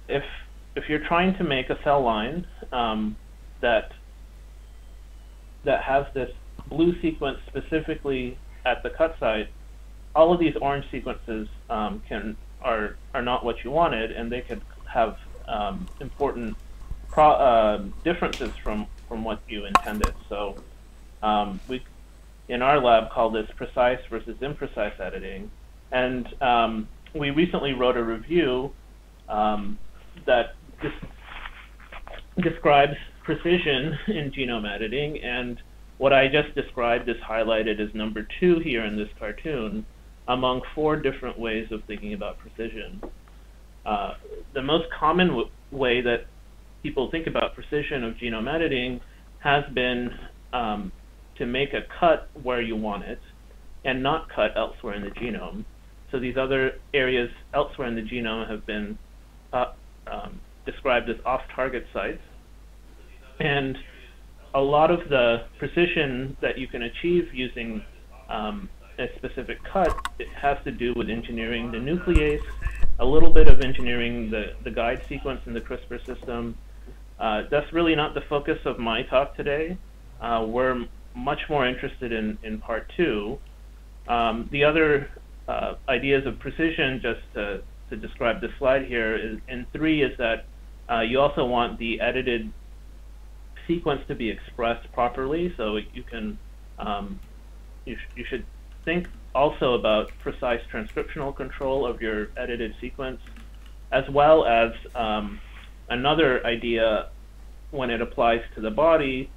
if you're trying to make a cell line that has this blue sequence specifically at the cut site, all of these orange sequences are not what you wanted, and they could have important differences from what you intended. So we, in our lab, call this precise versus imprecise editing. And we recently wrote a review that describes precision in genome editing, and what I just described is highlighted as number 2 here in this cartoon among 4 different ways of thinking about precision. The most common way that people think about precision of genome editing has been to make a cut where you want it and not cut elsewhere in the genome. So these other areas elsewhere in the genome have been described as off-target sites. And a lot of the precision that you can achieve using a specific cut, it has to do with engineering the nuclease, a little bit of engineering the guide sequence in the CRISPR system. That's really not the focus of my talk today. We're much more interested in part 2. The other ideas of precision, just to describe this slide here, in 3 is that you also want the edited sequence to be expressed properly. So you can you should think also about precise transcriptional control of your edited sequence, as well as another idea when it applies to the body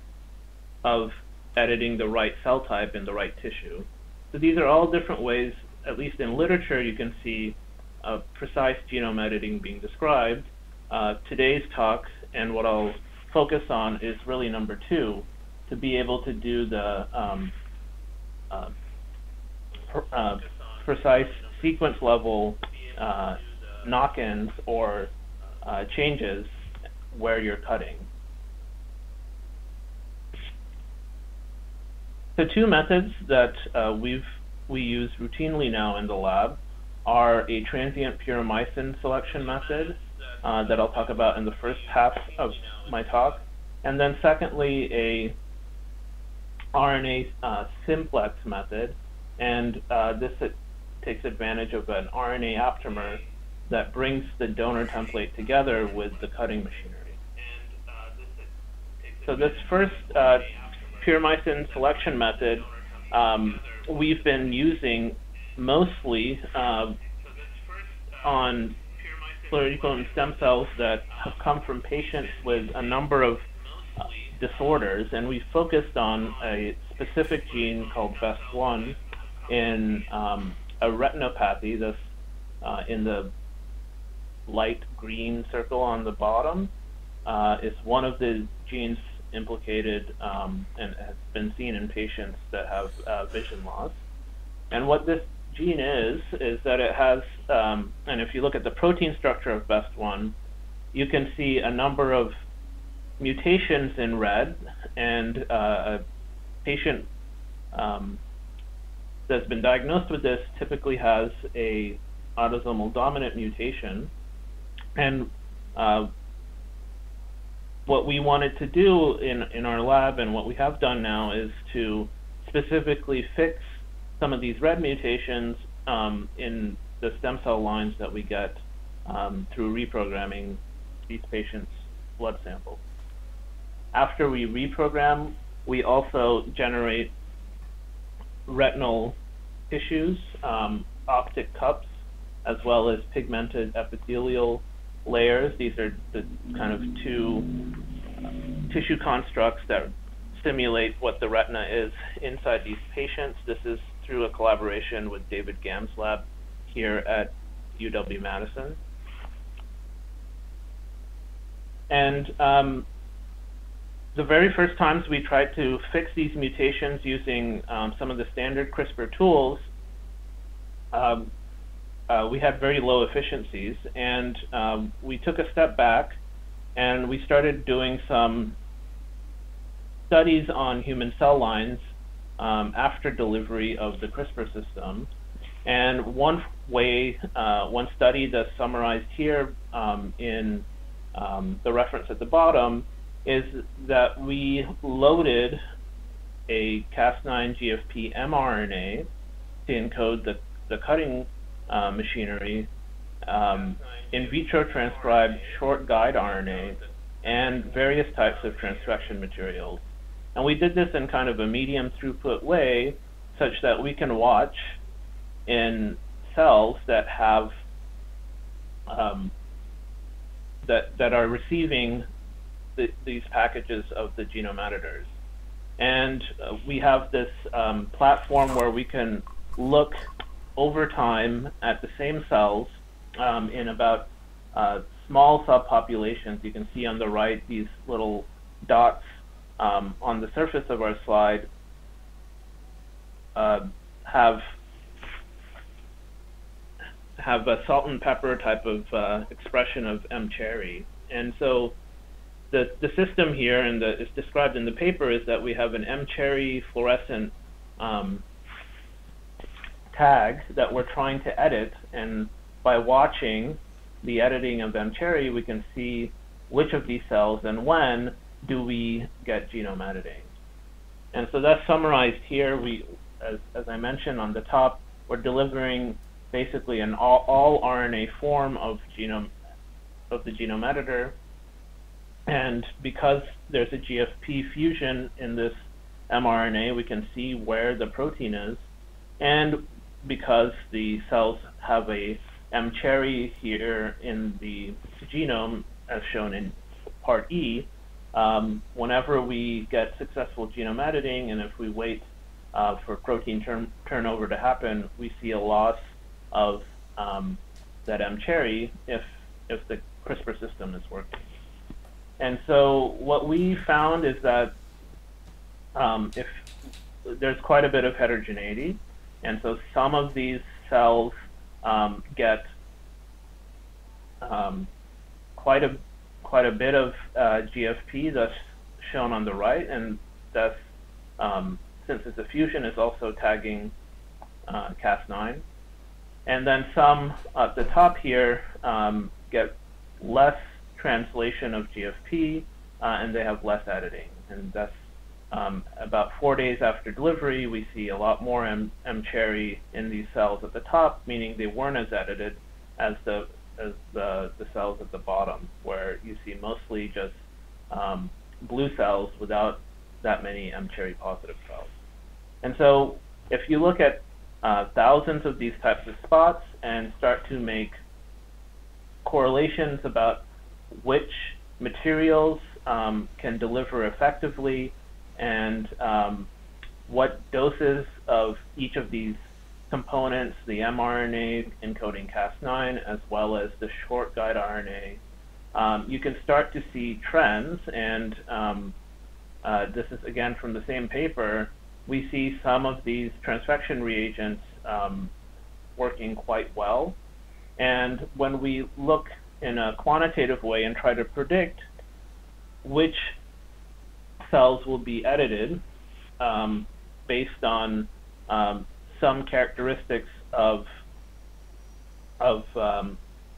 of editing the right cell type in the right tissue. So these are all different ways, at least in literature, you can see precise genome editing being described. Today's talk and what I'll focus on is really number 2, to be able to do the precise sequence level knock-ins or changes where you're cutting. The 2 methods that we use routinely now in the lab are a transient puromycin selection method that I'll talk about in the first half of my talk, and then secondly a RNA simplex method, and this takes advantage of an RNA aptamer that brings the donor template together with the cutting machinery. So this first puromycin selection method we've been using mostly on pluripotent stem cells that have come from patients with a number of disorders, and we focused on a specific gene called BEST1 in a retinopathy. This in the light green circle on the bottom is one of the genes implicated and has been seen in patients that have vision loss. And what this gene is that it has, and if you look at the protein structure of BEST1, you can see a number of mutations in red, and a patient that's been diagnosed with this typically has a autosomal dominant mutation. And what we wanted to do in our lab, and what we have done now, is to specifically fix some of these red mutations in the stem cell lines that we get through reprogramming these patients' blood samples. After we reprogram, we also generate retinal tissues, optic cups, as well as pigmented epithelial layers. These are the kind of 2 tissue constructs that simulate what the retina is inside these patients. This is through a collaboration with David Gam's lab here at UW-Madison. And the very first times we tried to fix these mutations using some of the standard CRISPR tools, we had very low efficiencies, and we took a step back and we started doing some studies on human cell lines after delivery of the CRISPR system. And one way, one study that's summarized here in the reference at the bottom is that we loaded a Cas9 GFP mRNA to encode the cutting machinery, in vitro transcribed short guide RNA, and various types of transfection materials. And we did this in kind of a medium throughput way, such that we can watch in cells that have that are receiving these packages of the genome editors. And we have this platform where we can look over time at the same cells in about small subpopulations. You can see on the right these little dots on the surface of our slide have a salt and pepper type of expression of mCherry. And so the system here, and it's described in the paper, is that we have an mCherry fluorescent tag that we're trying to edit, and by watching the editing of mCherry, we can see which of these cells and when do we get genome editing. And so that's summarized here. As I mentioned on the top, we're delivering basically an all RNA form of the genome editor. And because there's a GFP fusion in this mRNA, we can see where the protein is. And because the cells have a mCherry here in the genome, as shown in part E, whenever we get successful genome editing, and if we wait for protein turnover to happen, we see a loss of that mCherry if the CRISPR system is working. And so what we found is that if there's quite a bit of heterogeneity, and so some of these cells get quite a bit of GFP, that's shown on the right, and that's since it's a fusion, is also tagging Cas9. And then some at the top here get less translation of GFP, and they have less editing. And that's about 4 days after delivery, we see a lot more mCherry in these cells at the top, meaning they weren't as edited as the cells at the bottom, where you see mostly just blue cells without that many mCherry positive cells. And so if you look at thousands of these types of spots and start to make correlations about which materials can deliver effectively, and what doses of each of these components, the mRNA encoding Cas9 as well as the short guide RNA, you can start to see trends. And this is again from the same paper. We see some of these transfection reagents working quite well. And when we look in a quantitative way and try to predict which cells will be edited based on some characteristics of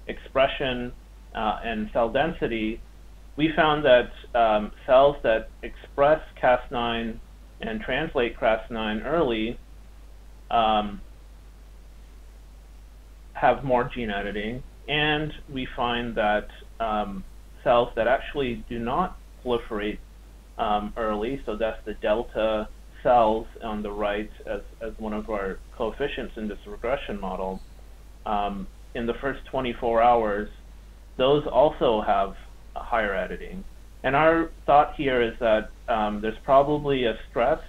expression and cell density, we found that cells that express Cas9 and translate Cas9 early have more gene editing, and we find that cells that actually do not proliferate early, so that's the delta cells on the right as one of our coefficients in this regression model, in the first 24 hours, those also have a higher editing. And our thought here is that there's probably a stress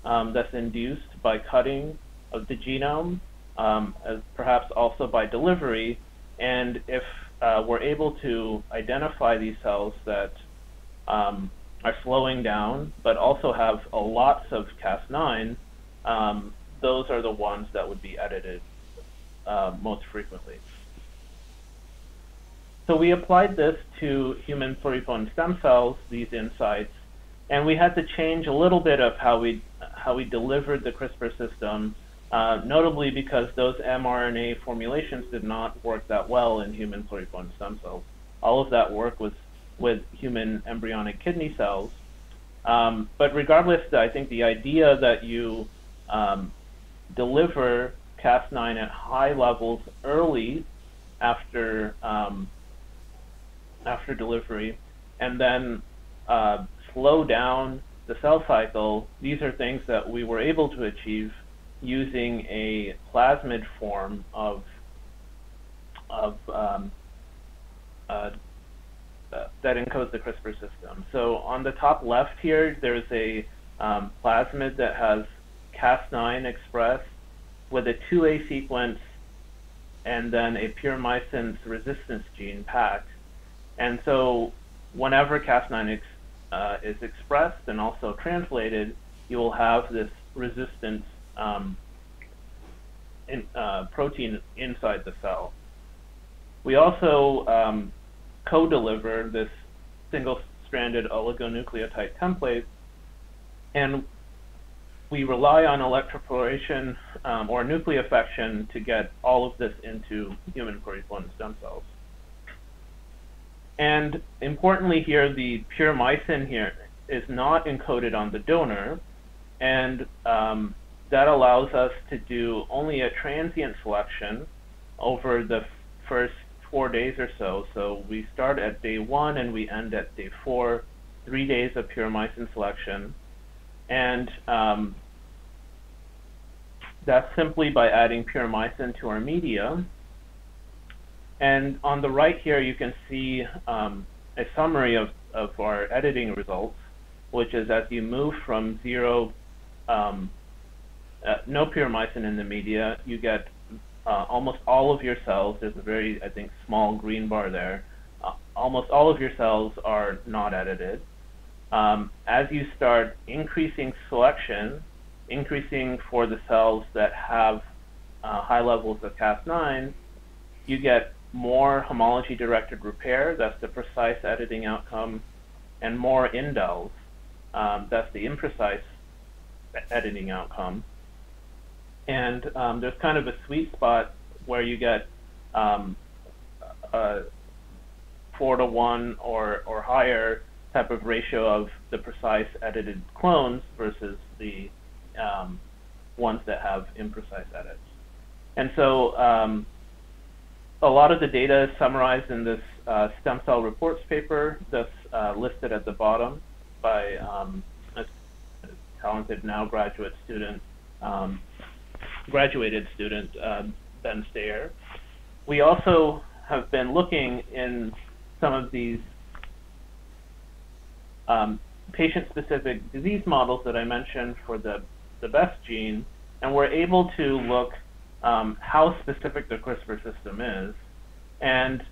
that's induced by cutting of the genome, as perhaps also by delivery. And if we're able to identify these cells that are slowing down, but also have a lots of Cas9, those are the ones that would be edited most frequently. So we applied this to human pluripotent stem cells, these insights, and we had to change a little bit of how we delivered the CRISPR system notably because those mRNA formulations did not work that well in human pluripotent stem cells. All of that work was with human embryonic kidney cells. But regardless, I think the idea that you deliver Cas9 at high levels early after delivery, and then slow down the cell cycle, these are things that we were able to achieve using a plasmid form of that encodes the CRISPR system. So on the top left here, there's a plasmid that has Cas9 expressed with a 2A sequence and then a puromycin's resistance gene packed. And so whenever Cas9 is expressed and also translated, you will have this resistance protein inside the cell. We also co-deliver this single-stranded oligonucleotide template, and we rely on electroporation or nucleofection to get all of this into human pluripotent stem cells. And importantly here, the puromycin here is not encoded on the donor, and that allows us to do only a transient selection over the first 4 days or so. So we start at day 1 and we end at day 4, 3 days of puromycin selection. And that's simply by adding puromycin to our media. And on the right here, you can see a summary of our editing results, which is as you move from zero, no puromycin in the media, you get almost all of your cells. There's a very, I think, small green bar there. Almost all of your cells are not edited. As you start increasing selection, increasing for the cells that have high levels of Cas9, you get more homology-directed repair, that's the precise editing outcome, and more indels, that's the imprecise editing outcome. And there's kind of a sweet spot where you get 4-to-1 or higher type of ratio of the precise edited clones versus the ones that have imprecise edits. And so a lot of the data is summarized in this stem cell reports paper that's listed at the bottom by a talented now graduated student, Ben Stayer. We also have been looking in some of these patient-specific disease models that I mentioned for the BEST gene, and we're able to look how specific the CRISPR system is. And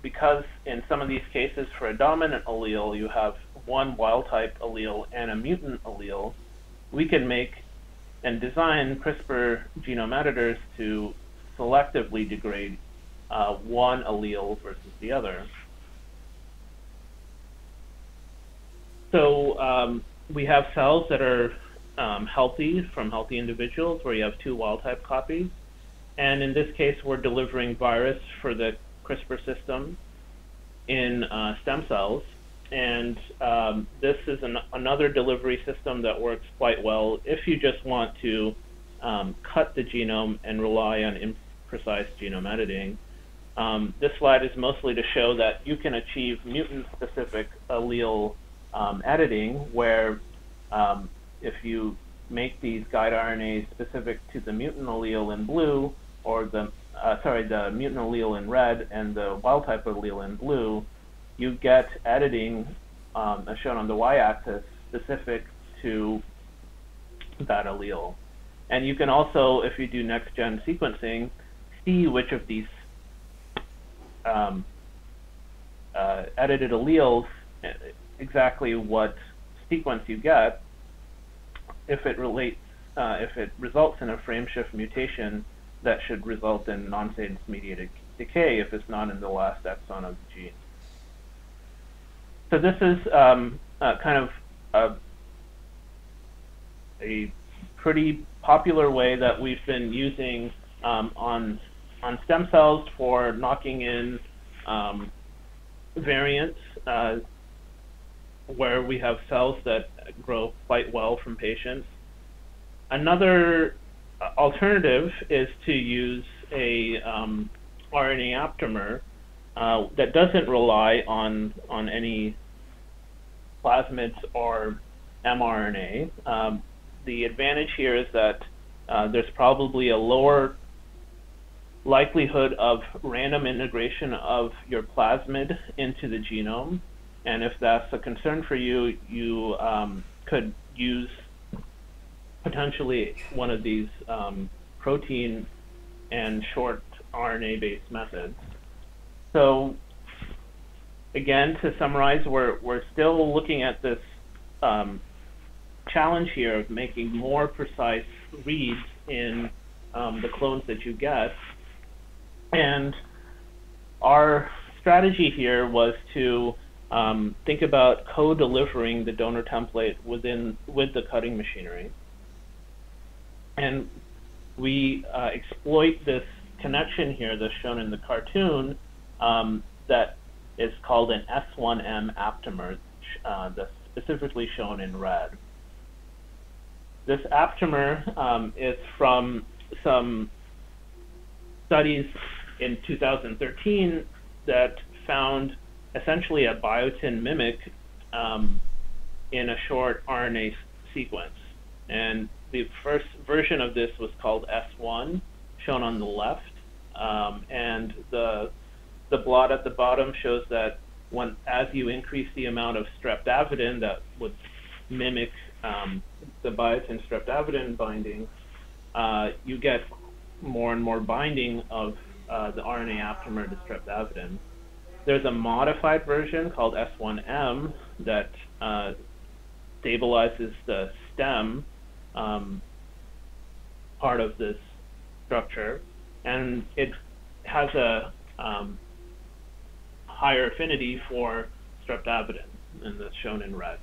because in some of these cases for a dominant allele, you have one wild-type allele and a mutant allele, we can make and design CRISPR genome editors to selectively degrade one allele versus the other. So we have cells that are healthy from healthy individuals where you have 2 wild-type copies. And in this case, we're delivering virus for the CRISPR system in stem cells. And this is another delivery system that works quite well if you just want to cut the genome and rely on imprecise genome editing. This slide is mostly to show that you can achieve mutant-specific allele editing, where if you make these guide RNAs specific to the mutant allele in blue, or the mutant allele in red and the wild-type allele in blue, you get editing, as shown on the y-axis, specific to that allele. And you can also, if you do next-gen sequencing, see which of these edited alleles, exactly what sequence you get, if it results in a frameshift mutation that should result in non-sequence mediated decay if it's not in the last exon of the gene. So this is kind of a pretty popular way that we've been using on stem cells for knocking in variants where we have cells that grow quite well from patients. Another alternative is to use a RNA aptamer that doesn't rely on any plasmids or mRNA. The advantage here is that there's probably a lower likelihood of random integration of your plasmid into the genome. And if that's a concern for you, you could use potentially one of these protein and short RNA-based methods. So again, to summarize, we're still looking at this challenge here of making more precise reads in the clones that you get. And our strategy here was to think about co-delivering the donor template with the cutting machinery. And we exploit this connection here that's shown in the cartoon that is called an S1M aptamer, that's specifically shown in red. This aptamer is from some studies in 2013 that found essentially a biotin mimic in a short RNA sequence. And the first version of this was called S1, shown on the left. And the blot at the bottom shows that as you increase the amount of streptavidin that would mimic the biotin streptavidin binding, you get more and more binding of the RNA aptamer to streptavidin. There's a modified version called S1M that stabilizes the stem part of this structure, and it has a higher affinity for streptavidin, and that's shown in red.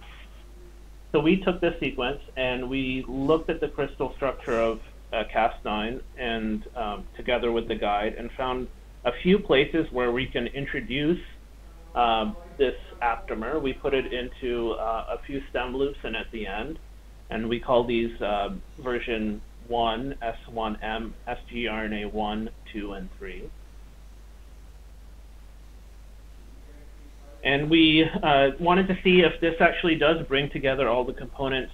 So we took this sequence and we looked at the crystal structure of Cas9 and together with the guide, and found a few places where we can introduce this aptamer. We put it into a few stem loops and at the end, and we call these version 1, S1M, sgRNA 1, 2, and 3. And we wanted to see if this actually does bring together all the components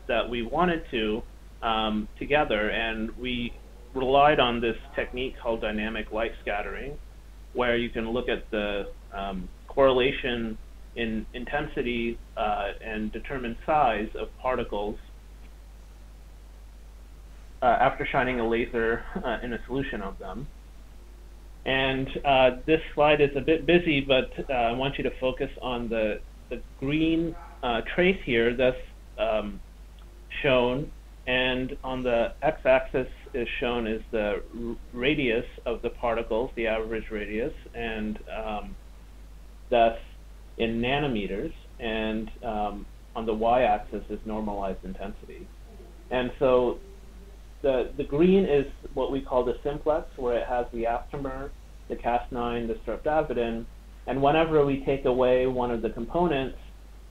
that we wanted to together, and we relied on this technique called dynamic light scattering, where you can look at the correlation in intensity and determine size of particles after shining a laser in a solution of them. And this slide is a bit busy, but I want you to focus on the green trace here that's shown, and on the x-axis is shown as the radius of the particles, the average radius, and that's in nanometers, and on the y-axis is normalized intensity. And so the green is what we call the simplex, where it has the aptamer, the Cas9, the streptavidin, and whenever we take away one of the components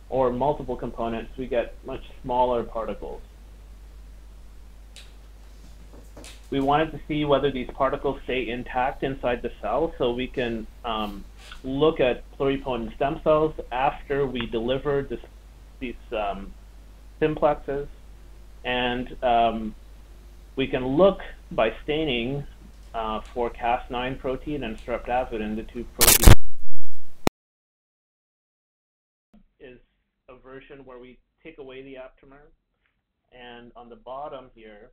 or multiple components, we get much smaller particles. We wanted to see whether these particles stay intact inside the cell, so we can look at pluripotent stem cells after we deliver these simplexes, and we can look by staining for Cas9 protein and streptavidin, the two proteins. Is a version where we take away the aptamer, and on the bottom here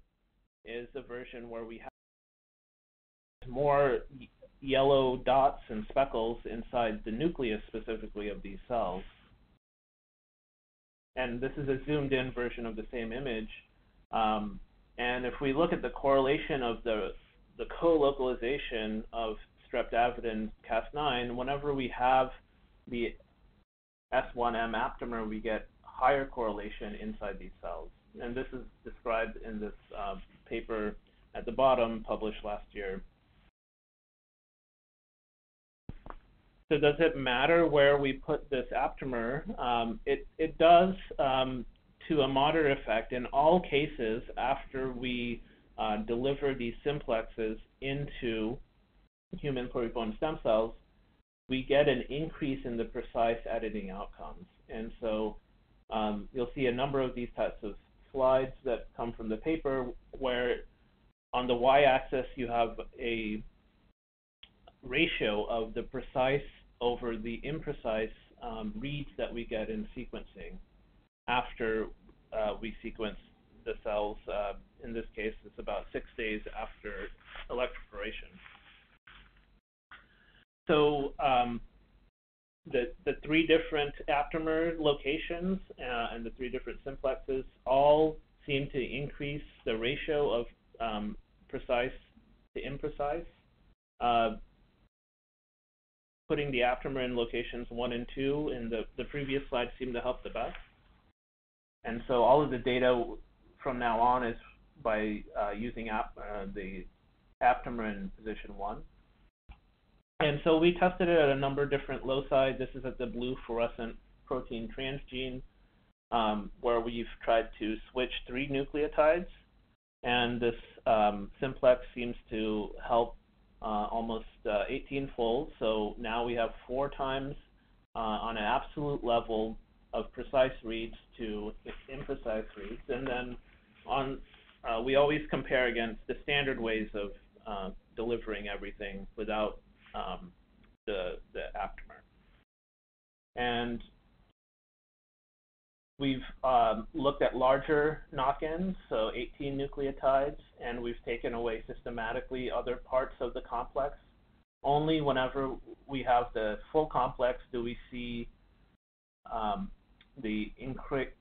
is a version where we have more yellow dots and speckles inside the nucleus specifically of these cells. And this is a zoomed in version of the same image. And if we look at the correlation of the co-localization of streptavidin Cas9, whenever we have the S1M aptamer, we get higher correlation inside these cells. and this is described in this paper at the bottom, published last year. So does it matter where we put this aptamer? It does to a moderate effect in all cases after we deliver these simplexes into human pluripotent stem cells. We get an increase in the precise editing outcomes. And so you'll see a number of these types of slides that come from the paper where on the y-axis you have a ratio of the precise over the imprecise reads that we get in sequencing after we sequence the cells. In this case, it's about 6 days after electroporation. So the 3 different aptamer locations and the 3 different simplexes all seem to increase the ratio of precise to imprecise. Putting the aptamer in locations 1 and 2 in the previous slide seemed to help the best. And so all of the data from now on is by using the aptamer in position 1. And so we tested it at a number of different loci. This is at the blue fluorescent protein transgene, where we've tried to switch 3 nucleotides. And this simplex seems to help almost 18-fold. So now we have 4 times on an absolute level of precise reads to imprecise reads. And then we always compare against the standard ways of delivering everything without the aptamer. And we've looked at larger knock-ins, so 18 nucleotides, and we've taken away systematically other parts of the complex. Only whenever we have the full complex do we see the increase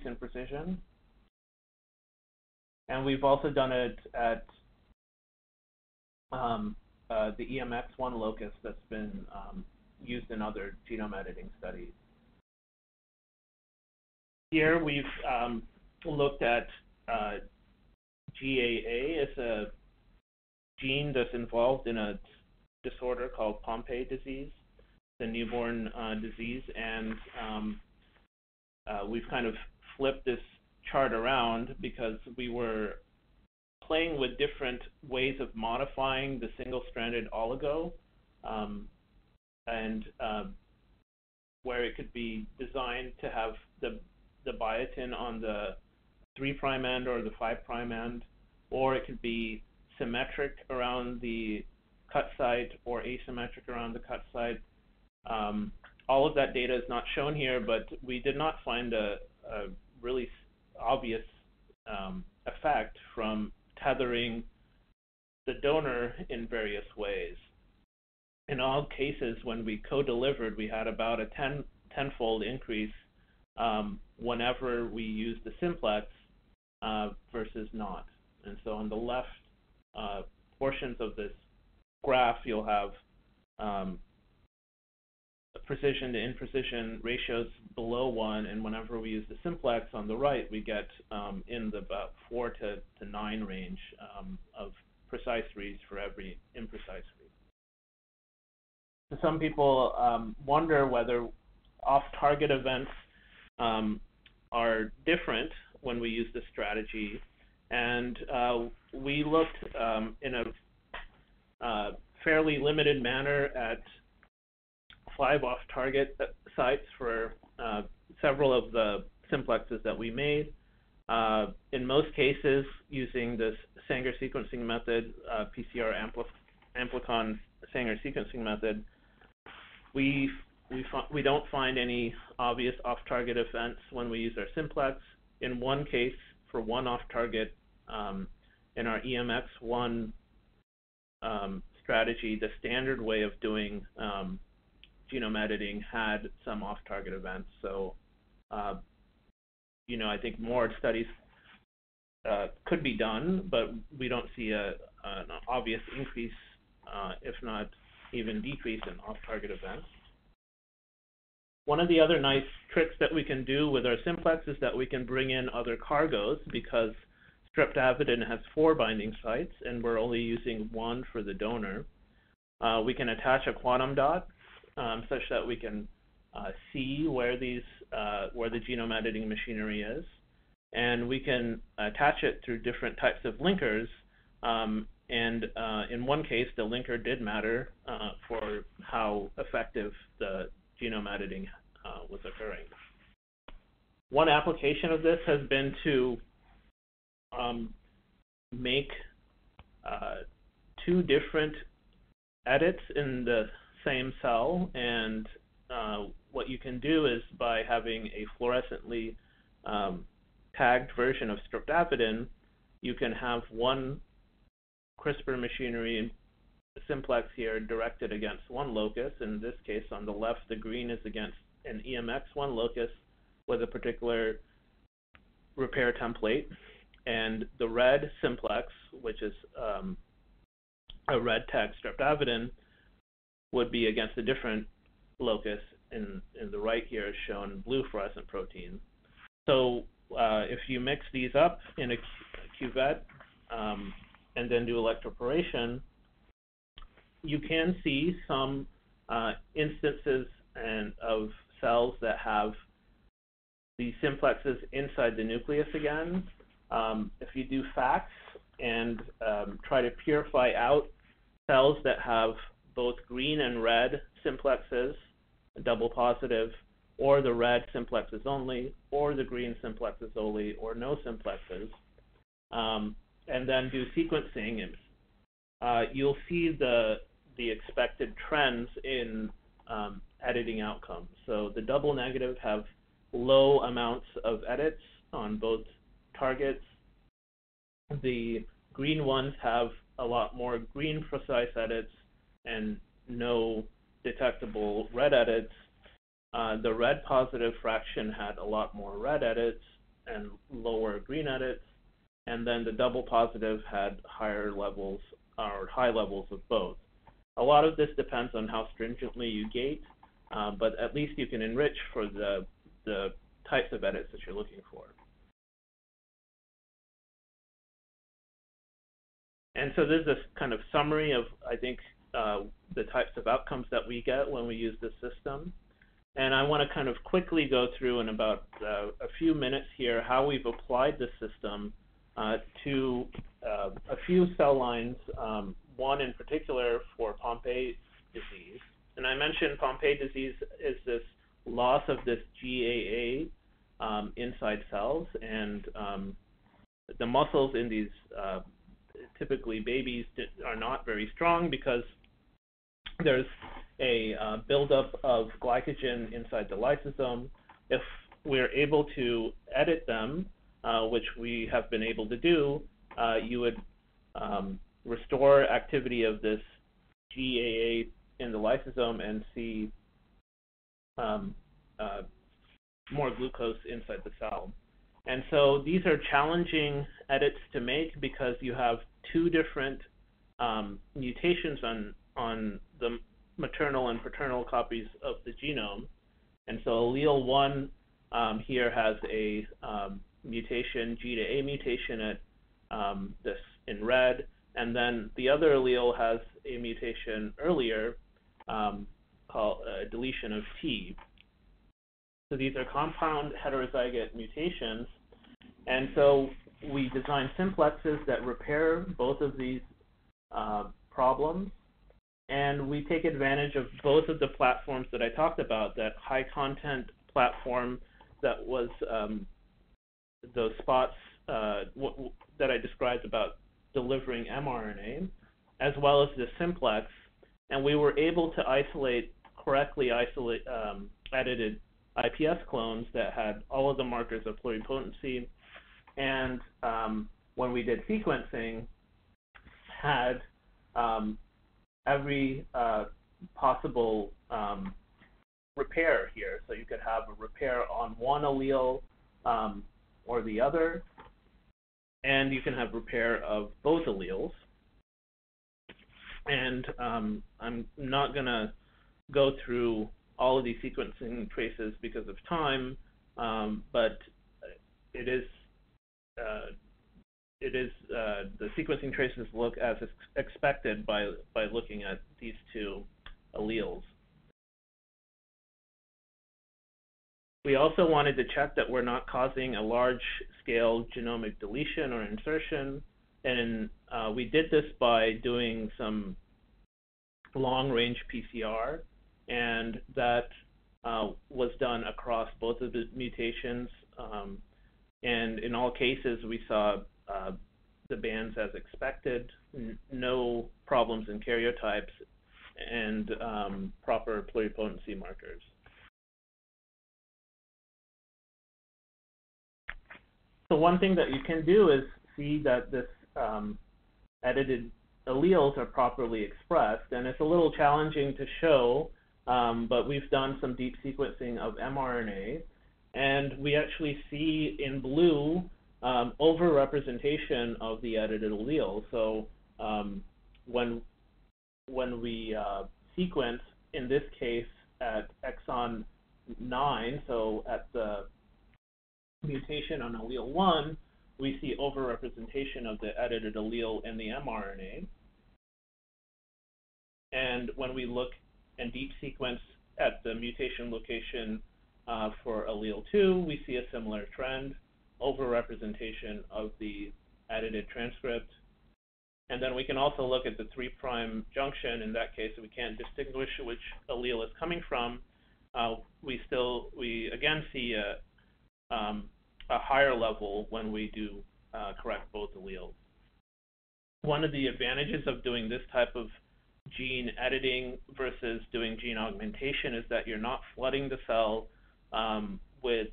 in precision. And we've also done it at the EMX1 locus that's been used in other genome editing studies. Here we've looked at GAA as a gene that's involved in a disorder called Pompe disease, the newborn disease, and we've kind of flipped this chart around because we were playing with different ways of modifying the single-stranded oligo, and where it could be designed to have the biotin on the 3' end or the 5' end, or it could be symmetric around the cut site or asymmetric around the cut site. All of that data is not shown here, but we did not find a really obvious effect from tethering the donor in various ways. In all cases, when we co-delivered, we had about a 10-fold increase whenever we used the simplex versus not. And so on the left portions of this graph, you'll have precision to imprecision ratios below 1, and whenever we use the simplex on the right, we get in the about 4 to 9 range of precise reads for every imprecise read. So some people wonder whether off-target events are different when we use this strategy, and we looked in a fairly limited manner at 5 off-target sites for several of the simplexes that we made. In most cases, using this Sanger sequencing method, PCR amplicon Sanger sequencing method, we don't find any obvious off-target events when we use our simplex. In one case, for 1 off-target, in our EMX1 strategy, the standard way of doing genome editing had some off-target events. So, I think more studies could be done, but we don't see an obvious increase, if not even decrease, in off-target events. One of the other nice tricks that we can do with our simplex is that we can bring in other cargoes, because streptavidin has 4 binding sites and we're only using 1 for the donor. We can attach a quantum dot such that we can see where the genome editing machinery is, and we can attach it through different types of linkers. And in one case, the linker did matter for how effective the genome editing was occurring. One application of this has been to make 2 different edits in the same cell, and what you can do is, by having a fluorescently tagged version of streptavidin, you can have one CRISPR machinery simplex here directed against one locus. In this case, on the left, the green is against an EMX1 locus with a particular repair template, and the red simplex, which is a red tag streptavidin, would be against a different locus. In the right here is shown blue fluorescent protein. So if you mix these up in a cuvette and then do electroporation, you can see some instances of cells that have the simplexes inside the nucleus again. If you do FACS and try to purify out cells that have both green and red simplexes, double positive, or the red simplexes only, or the green simplexes only, or no simplexes, and then do sequencing, you'll see the expected trends in editing outcomes. So the double negative have low amounts of edits on both targets. The green ones have a lot more green precise edits and no detectable red edits. The red positive fraction had a lot more red edits and lower green edits, and then the double positive had higher levels, or high levels of both. A lot of this depends on how stringently you gate, but at least you can enrich for the types of edits that you're looking for. And so this is a kind of summary of, I think, the types of outcomes that we get when we use this system. And I want to kind of quickly go through in about a few minutes here how we've applied this system to a few cell lines, one in particular for Pompe disease. And I mentioned Pompe disease is this loss of this GAA inside cells, and the muscles in these typically babies are not very strong because there's a buildup of glycogen inside the lysosome. If we're able to edit them, which we have been able to do, you would restore activity of this GAA in the lysosome and see more glucose inside the cell. And so these are challenging edits to make because you have 2 different mutations on the maternal and paternal copies of the genome. And so allele 1 here has a mutation, G to A mutation at this in red, and then the other allele has a mutation earlier called deletion of T. So these are compound heterozygote mutations, and so we design simplexes that repair both of these problems, and we take advantage of both of the platforms that I talked about, that high content platform that was those spots that I described about delivering mRNA, as well as the simplex, and we were able to correctly isolate edited IPS clones that had all of the markers of pluripotency, and when we did sequencing, had every possible repair here. So you could have a repair on one allele or the other, and you can have repair of both alleles. And I'm not going to go through all of these sequencing traces because of time, but it is the sequencing traces look as expected by looking at these two alleles. We also wanted to check that we're not causing a large-scale genomic deletion or insertion, and we did this by doing some long-range PCR, and that was done across both of the mutations, and in all cases we saw the bands as expected, no problems in karyotypes, and proper pluripotency markers. So one thing that you can do is see that this edited alleles are properly expressed, and it's a little challenging to show, but we've done some deep sequencing of mRNA, and we actually see in blue overrepresentation of the edited allele. So when we sequence, in this case at exon 9, so at the mutation on allele 1, we see overrepresentation of the edited allele in the mRNA. And when we look and deep sequence at the mutation location for allele 2, we see a similar trend, overrepresentation of the edited transcript. And then we can also look at the 3' junction. In that case, we can't distinguish which allele is coming from. We again see a higher level when we do correct both alleles. One of the advantages of doing this type of gene editing versus doing gene augmentation is that you're not flooding the cell with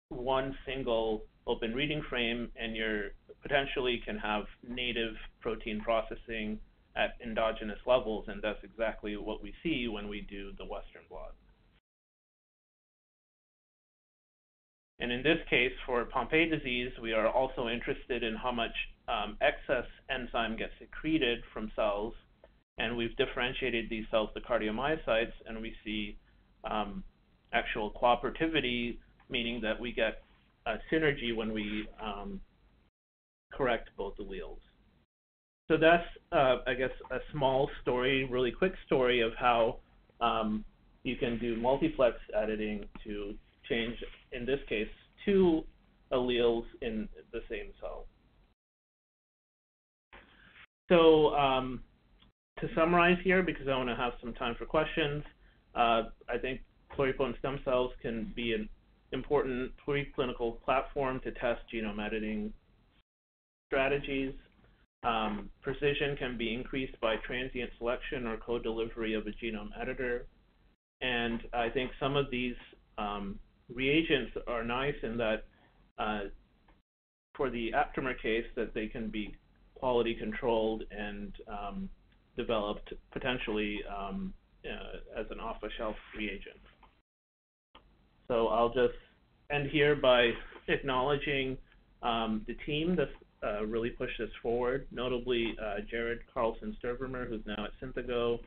one single open reading frame, and you potentially can have native protein processing at endogenous levels, and that's exactly what we see when we do the Western blot. And in this case, for Pompe disease, we are also interested in how much excess enzyme gets secreted from cells, and we've differentiated these cells to cardiomyocytes, and we see actual cooperativity, meaning that we get a synergy when we correct both alleles. So that's, I guess, a small story, really quick story of how you can do multiplex editing to change, in this case, 2 alleles in the same cell. So to summarize here, because I want to have some time for questions, I think pluripotent stem cells can be an important preclinical platform to test genome editing strategies. Precision can be increased by transient selection or co-delivery of a genome editor. And I think some of these reagents are nice in that for the aptamer case, that they can be quality controlled and developed potentially as an off-the-shelf reagent. So I'll just end here by acknowledging the team that's really pushed this forward, notably Jared Carlson-Sturbermer, who's now at Synthago,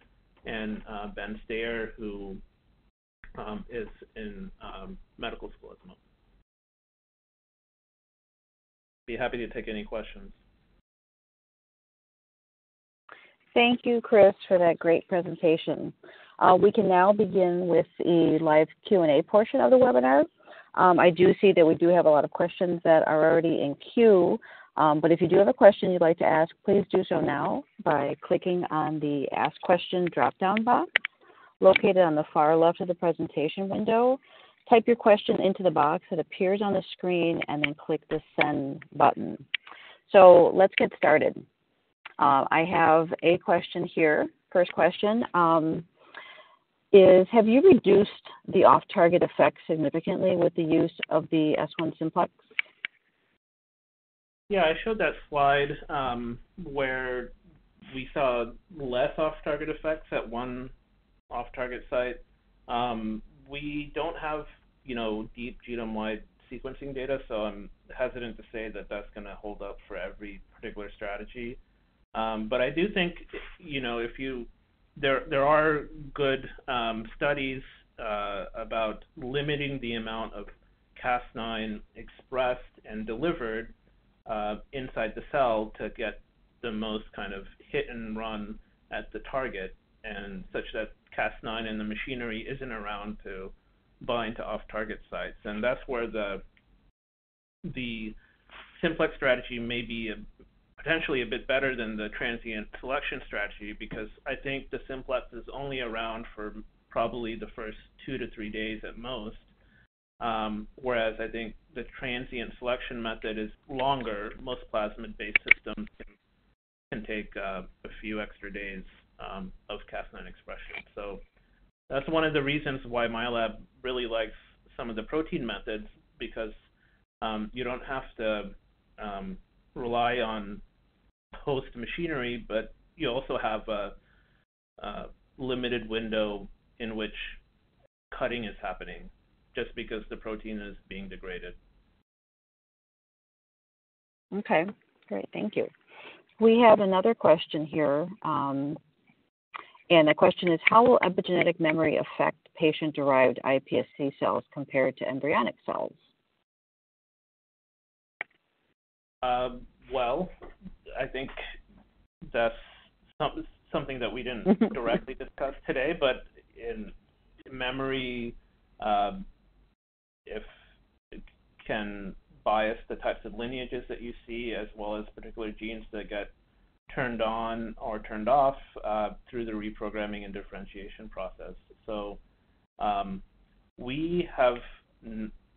and Ben Stayer, who is in medical school at the moment. Be happy to take any questions. Thank you, Chris, for that great presentation. We can now begin with the live Q&A portion of the webinar. I do see that we do have a lot of questions that are already in queue, but if you do have a question you'd like to ask, please do so now by clicking on the Ask Question drop-down box located on the far left of the presentation window. Type your question into the box that appears on the screen and then click the Send button. So let's get started. I have a question here. First question is, have you reduced the off-target effects significantly with the use of the S1 simplex? Yeah, I showed that slide where we saw less off-target effects at one off-target site. We don't have, deep genome-wide sequencing data, so I'm hesitant to say that that's going to hold up for every particular strategy. But I do think, there are good studies about limiting the amount of Cas9 expressed and delivered inside the cell to get the most kind of hit and run at the target, and such that Cas9 in the machinery isn't around to bind to off-target sites. And that's where the simplex strategy may be potentially a bit better than the transient selection strategy, because I think the simplex is only around for probably the first 2 to 3 days at most, whereas I think the transient selection method is longer. Most plasmid-based systems can take a few extra days of Cas9 expression. So that's one of the reasons why my lab really likes some of the protein methods, because you don't have to rely on host machinery, but you also have a limited window in which cutting is happening, just because the protein is being degraded. Okay, great, thank you. We have another question here, and the question is, how will epigenetic memory affect patient-derived iPSC cells compared to embryonic cells? Well, I think that's something that we didn't directly discuss today, but in memory, if it can bias the types of lineages that you see, as well as particular genes that get turned on or turned off through the reprogramming and differentiation process. So we have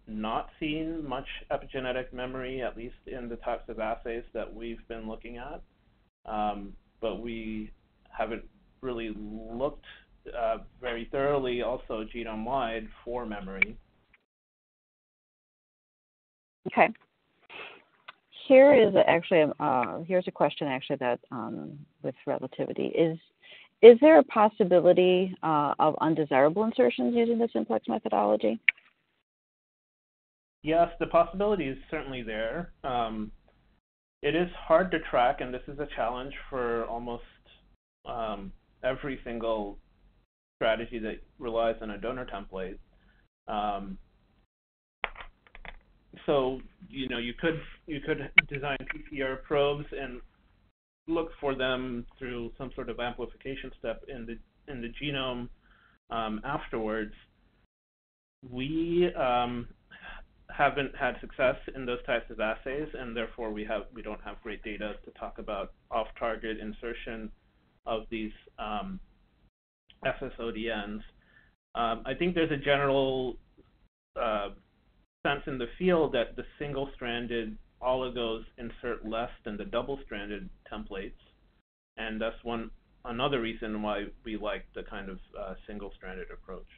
not seen much epigenetic memory, at least in the types of assays that we've been looking at, but we haven't really looked very thoroughly also genome-wide for memory. Okay. Here is actually here's a question actually that with relativity is there a possibility of undesirable insertions using the simplex methodology? Yes, the possibility is certainly there. It is hard to track, and this is a challenge for almost every single strategy that relies on a donor template. So you could design PCR probes and look for them through some sort of amplification step in the genome afterwards. We haven't had success in those types of assays, and therefore we don't have great data to talk about off-target insertion of these SSODNs. I think there's a general sense in the field that the single-stranded oligos insert less than the double-stranded templates, and that's another reason why we like the kind of single-stranded approach.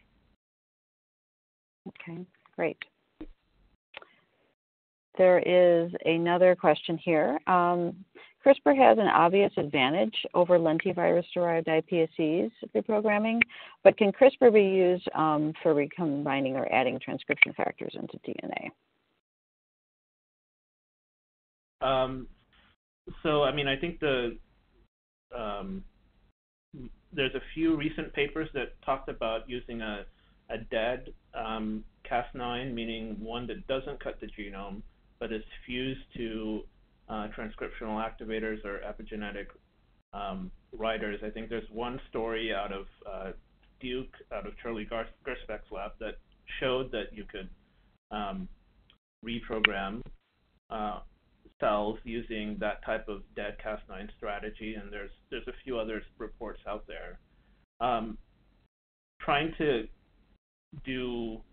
Okay, great. There is another question here. CRISPR has an obvious advantage over lentivirus-derived iPSCs reprogramming, but can CRISPR be used for recombining or adding transcription factors into DNA? So, I mean, I think there's a few recent papers that talked about using a dead Cas9, meaning one that doesn't cut the genome, but is fused to transcriptional activators or epigenetic writers. I think there's one story out of Duke, out of Charlie Gerspech's lab, that showed that you could reprogram cells using that type of dead Cas9 strategy, and there's a few other reports out there. Trying to do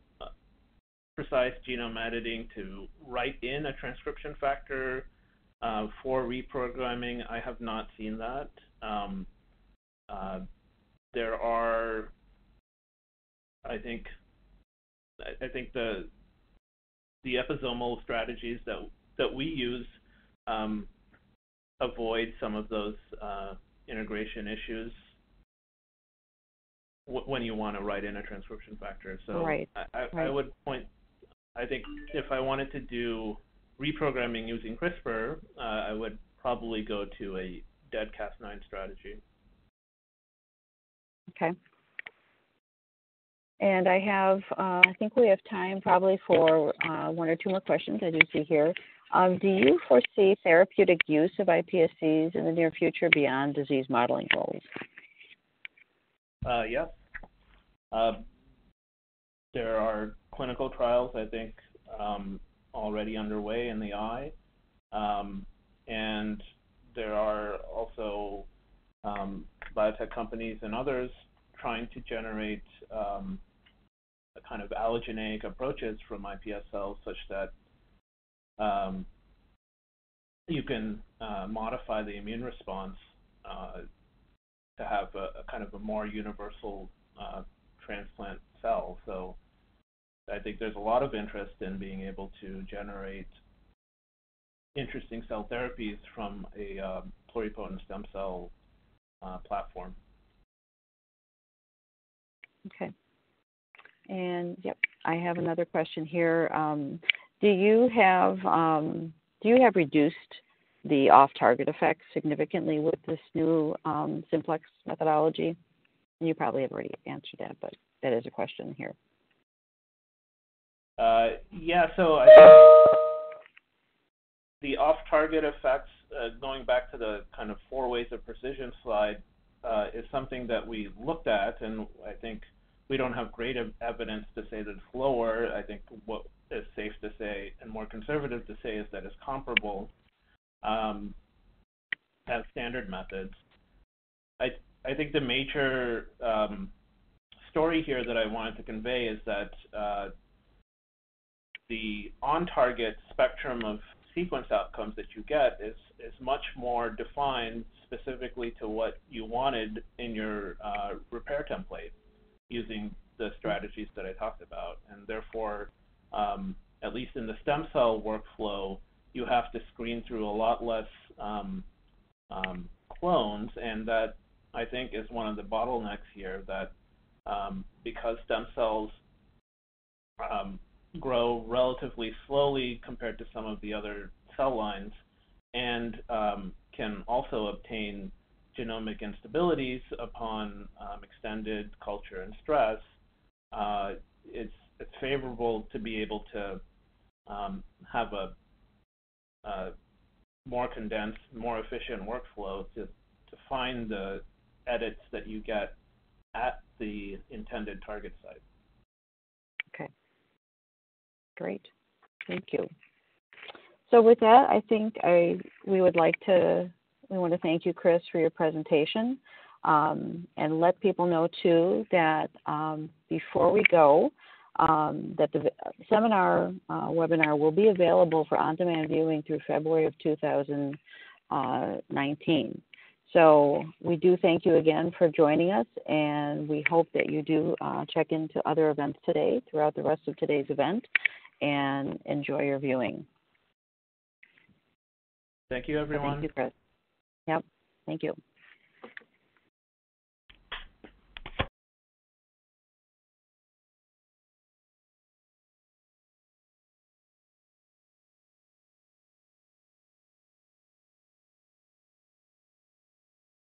precise genome editing to write in a transcription factor for reprogramming, I have not seen that. There are, I think the episomal strategies that we use avoid some of those integration issues when you want to write in a transcription factor. So right. I would point, I think if I wanted to do reprogramming using CRISPR, I would probably go to a dead Cas9 strategy. Okay. And I have, I think we have time probably for one or two more questions I do see here. Do you foresee therapeutic use of iPSCs in the near future beyond disease modeling goals? Yes. There are clinical trials, I think, already underway in the eye. And there are also biotech companies and others trying to generate a kind of allogeneic approaches from iPS cells such that you can modify the immune response to have a kind of a more universal transplant cell. So I think there's a lot of interest in being able to generate interesting cell therapies from a pluripotent stem cell platform. Okay. And yep, I have another question here. Do you have reduced the off-target effects significantly with this new simplex methodology? You probably have already answered that, but that is a question here. Yeah, so I think the off-target effects, going back to the kind of 4 ways of precision slide, is something that we looked at, and I think we don't have great evidence to say that it's lower. I think what is safe to say and more conservative to say is that it's comparable as standard methods. I think the major story here that I wanted to convey is that the on-target spectrum of sequence outcomes that you get is much more defined specifically to what you wanted in your repair template using the strategies that I talked about. And therefore, at least in the stem cell workflow, you have to screen through a lot less clones, and that I think is one of the bottlenecks here, that because stem cells grow relatively slowly compared to some of the other cell lines, and can also obtain genomic instabilities upon extended culture and stress, it's favorable to be able to have a more condensed, more efficient workflow to find the edits that you get at the intended target site. Okay. Great. Thank you. So with that, I think we want to thank you, Chris, for your presentation, and let people know too that before we go, that the seminar webinar will be available for on-demand viewing through February of 2019. So we do thank you again for joining us, and we hope that you do check into other events today throughout the rest of today's event and enjoy your viewing. Thank you, everyone. Thank you, Chris. Yep. Thank you.